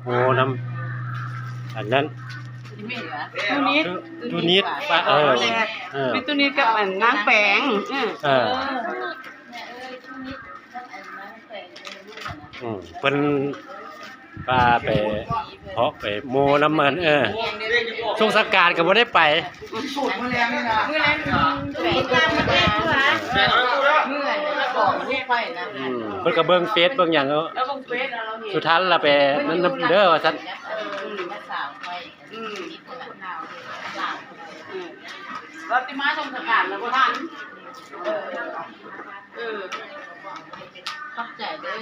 โหน้ำอันนั้นตัวนี้ปลามีตัวนี้กับนางแปงเพิ่นปลาไปเพาะไปโมน้ำมันช่วงสงกรานต์ก็บ่ได้ไปเพิ่นก็เบิ่งเฟซเบิ่งหยังสุดท้ายล่ะไปนั่นเด้อว่าซั่นเราติมาชมสกานแล้วบ่ทันขอบใจเด้อ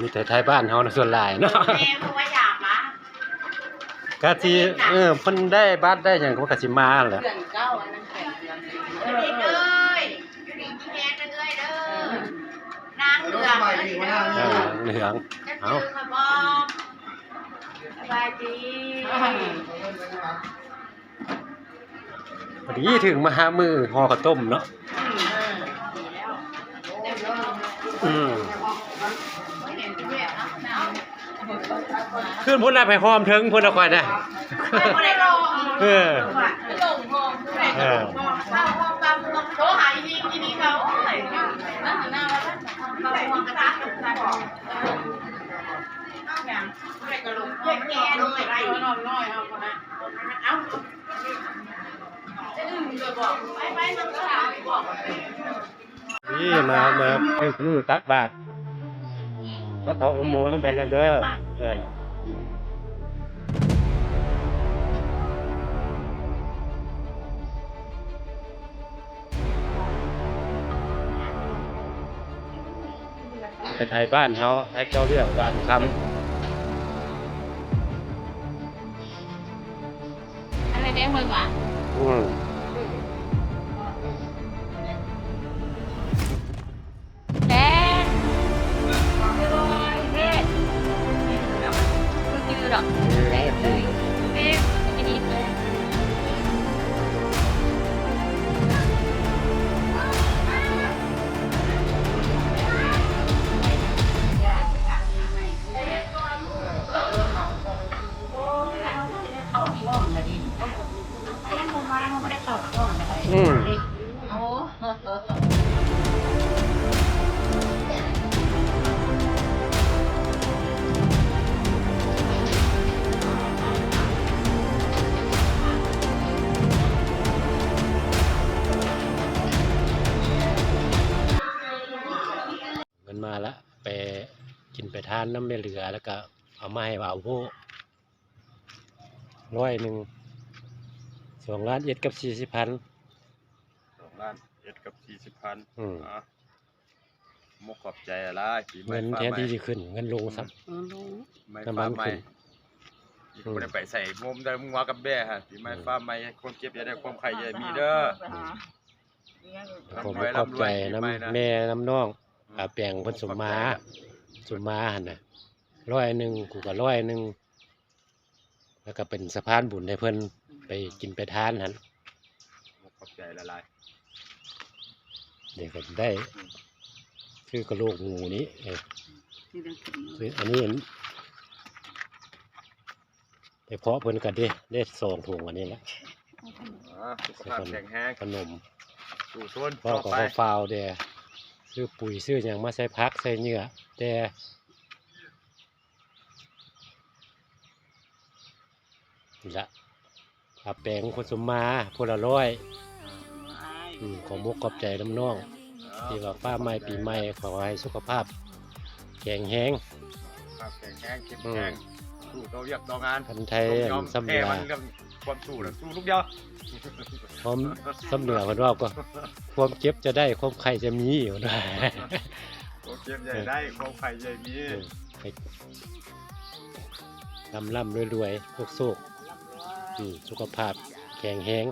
มีแต่ไทยบ้านเฮานะส่วนหลายเนาะแม่เพิ่นว่าอยากมาก ะสิเพิ่นได้บ้านได้หยังก็สิมาแหละเดือน9อันนั้นแปดเดือนเอ้ยอยู่นี่แม่เด้อเด้อนางเหลืองเหลืองเอ้าสบายดีพอดีถึงมาหามือห่อข้าวต้มเนาะขึ้นพุ่นน่ะไปหอมถึงพุ่นน่ะค่อยน่ะบ่ได้รอลงหอมโทรหาอีนี่เขานั่นหน้าว่าเราหอมกระทะแก่ด้วยไรน้อยเอาคนนั้นเอาจะอื่นเลยบอกไปมันก็ถามบอกนี่มาคือตักบาตรก็เขาหมูมันเป็นกันเด้อไทยบ้านเขาให้เจ้าเรียกการคำอะไรเด้งเลยวะแดงเด็ดคือหรอเด็ดเลยเด็ดไม่ดีเลยมันมาละไปกินไปทานน้ำไม่เหลือแล้วก็เอามาให้บ่าวผู้100 2 ล้านเอ็ดกับ40,000 2 ล้านเอ็ดกับ40,000มุกขอบใจอะไรเงินแทนที่จะขึ้นเงินลงสักน้ำมันขึ้นไม่ได้ไปใส่มุมได้มึงว่ากับแบ่ฮะปีใหม่ฟ้าใหม่ความเก็บอย่าได้ความไข่อย่ามีเด้อผมขอบใจน้ำแม่น้ำน้องแปลงเพิ่นสมมาหั่นน่ะ100กูก็100แล้วก็เป็นสะพานบุญให้เพิ่นไปกินไปทานหั่นขอบใจละลายเดี๋ยวก็ได้คือกระโหลกงูนี้อันนี้ไปเพาะเพิ่นกันดิได้2 ถุงอันนี้แหละสุขภาพแข็งแรงขนมสู่ส่วนพ่อก็ฟาวเด้ซื้อปุ๋ยซื้อหยังมาใส่ผักใส่เนื้อแต่นี่ละแปลงคนสมมาพูละ100ของมุกขอบใจน้ำน้องที่ว่าฟ้าใหม่ปีใหม่ขอให้สุขภาพแข็งแรงแข็งแรงเข้มแข็งสู้เราเรียกต่องานคนไทยสำเนียงความสู้ทุกอย่างพร้อมสำเนียงคนว่าก็ความเจ็บจะได้ความไข้จะมีอยู่ได้ความเจ็บใหญ่ได้ความไข้ใหญ่มีร่ำรวยๆสุขสุขภาพแข็งแรง